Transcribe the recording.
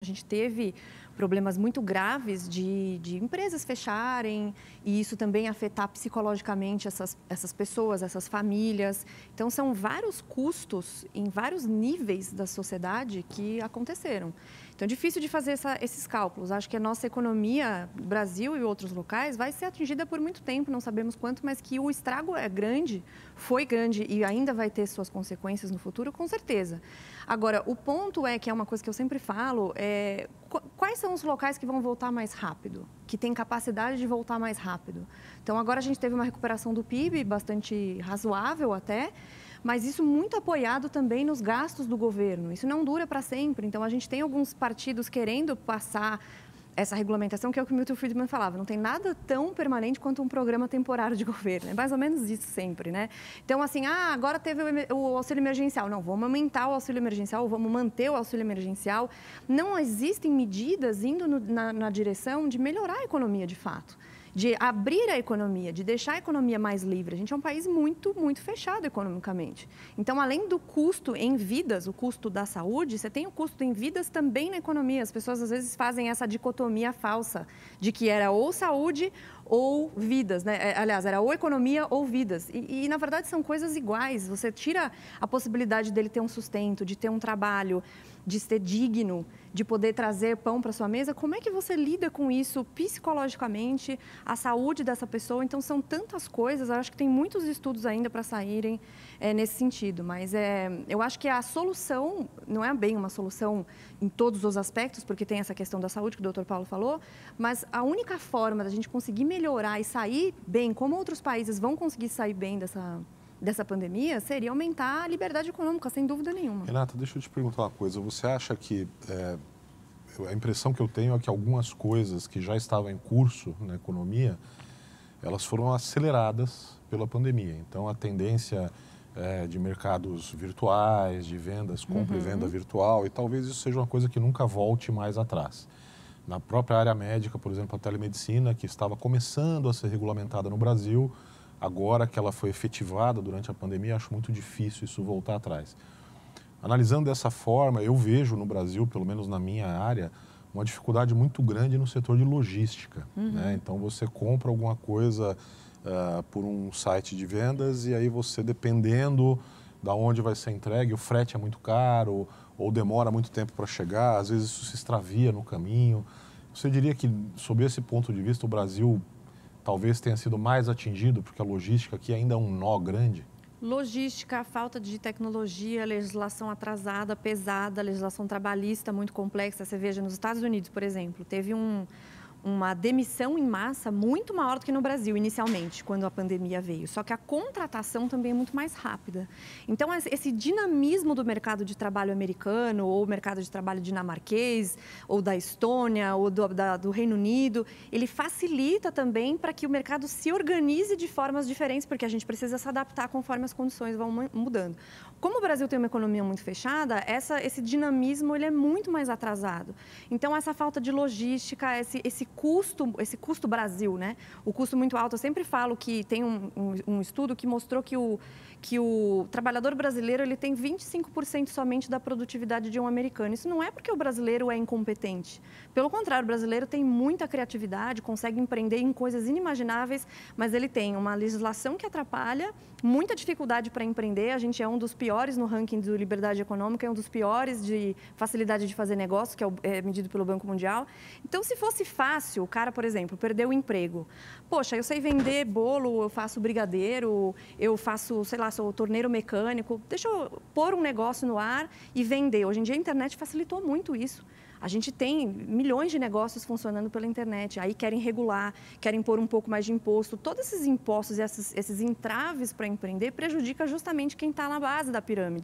A gente teve problemas muito graves de empresas fecharem e isso também afetar psicologicamente essas pessoas, essas famílias. Então, são vários custos em vários níveis da sociedade que aconteceram. Então, é difícil de fazer esses cálculos. Acho que a nossa economia, Brasil e outros locais, vai ser atingida por muito tempo, não sabemos quanto, mas que o estrago é grande, foi grande e ainda vai ter suas consequências no futuro, com certeza. Agora, o ponto é, que é uma coisa que eu sempre falo, quais são os locais que vão voltar mais rápido, que têm capacidade de voltar mais rápido? Então, agora a gente teve uma recuperação do PIB bastante razoável até, mas isso muito apoiado também nos gastos do governo. Isso não dura para sempre. Então, a gente tem alguns partidos querendo passar essa regulamentação, que é o que o Milton Friedman falava, não tem nada tão permanente quanto um programa temporário de governo. É mais ou menos isso sempre, né? Então, assim, agora teve o auxílio emergencial. Não, vamos aumentar o auxílio emergencial, vamos manter o auxílio emergencial. Não existem medidas indo na direção de melhorar a economia de fato, de abrir a economia, de deixar a economia mais livre. A gente é um país muito, muito fechado economicamente. Então, além do custo em vidas, o custo da saúde, você tem o custo em vidas também na economia. As pessoas, às vezes, fazem essa dicotomia falsa de que era ou saúde ou vidas, né? Aliás, era ou economia ou vidas. Na verdade, são coisas iguais. Você tira a possibilidade dele ter um sustento, de ter um trabalho, de ser digno, de poder trazer pão para sua mesa. Como é que você lida com isso psicologicamente, a saúde dessa pessoa? Então, são tantas coisas. Eu acho que tem muitos estudos ainda para saírem nesse sentido. Mas eu acho que a solução não é bem uma solução em todos os aspectos, porque tem essa questão da saúde que o Dr. Paulo falou, mas a única forma da gente conseguir melhorar e sair bem, como outros países vão conseguir sair bem dessa pandemia, seria aumentar a liberdade econômica, sem dúvida nenhuma. Renata, deixa eu te perguntar uma coisa. Você acha que, a impressão que eu tenho é que algumas coisas que já estavam em curso na economia, elas foram aceleradas pela pandemia. Então, a tendência de mercados virtuais, de vendas, compra e venda virtual, e talvez isso seja uma coisa que nunca volte mais atrás. Na própria área médica, por exemplo, a telemedicina, que estava começando a ser regulamentada no Brasil, agora que ela foi efetivada durante a pandemia, acho muito difícil isso voltar atrás. Analisando dessa forma, eu vejo no Brasil, pelo menos na minha área, uma dificuldade muito grande no setor de logística, né? Então, você compra alguma coisa por um site de vendas e aí você, dependendo de onde vai ser entregue, o frete é muito caro ou demora muito tempo para chegar, às vezes isso se extravia no caminho. Você diria que, sob esse ponto de vista, o Brasil talvez tenha sido mais atingido, porque a logística aqui ainda é um nó grande? Logística, falta de tecnologia, legislação atrasada, pesada, legislação trabalhista muito complexa. Você veja, nos Estados Unidos, por exemplo, teve uma demissão em massa muito maior do que no Brasil, inicialmente, quando a pandemia veio. Só que a contratação também é muito mais rápida. Então, esse dinamismo do mercado de trabalho americano, ou mercado de trabalho dinamarquês, ou da Estônia, ou do Reino Unido, ele facilita também para que o mercado se organize de formas diferentes, porque a gente precisa se adaptar conforme as condições vão mudando. Como o Brasil tem uma economia muito fechada, esse dinamismo ele é muito mais atrasado. Então, essa falta de logística, esse custo Brasil, né? O custo muito alto. Eu sempre falo que tem um estudo que mostrou que o trabalhador brasileiro ele tem 25% somente da produtividade de um americano. Isso não é porque o brasileiro é incompetente. Pelo contrário, o brasileiro tem muita criatividade, consegue empreender em coisas inimagináveis, mas ele tem uma legislação que atrapalha, muita dificuldade para empreender. A gente é um dos piores no ranking de liberdade econômica, é um dos piores de facilidade de fazer negócio, que é medido pelo Banco Mundial. Então, se fosse fácil, o cara, por exemplo, perdeu o emprego. Poxa, eu sei vender bolo, eu faço brigadeiro, eu faço, sei lá, sou torneiro mecânico. Deixa eu pôr um negócio no ar e vender. Hoje em dia a internet facilitou muito isso. A gente tem milhões de negócios funcionando pela internet. Aí querem regular, querem pôr um pouco mais de imposto. Todos esses impostos e esses entraves para empreender prejudicam justamente quem está na base da pirâmide.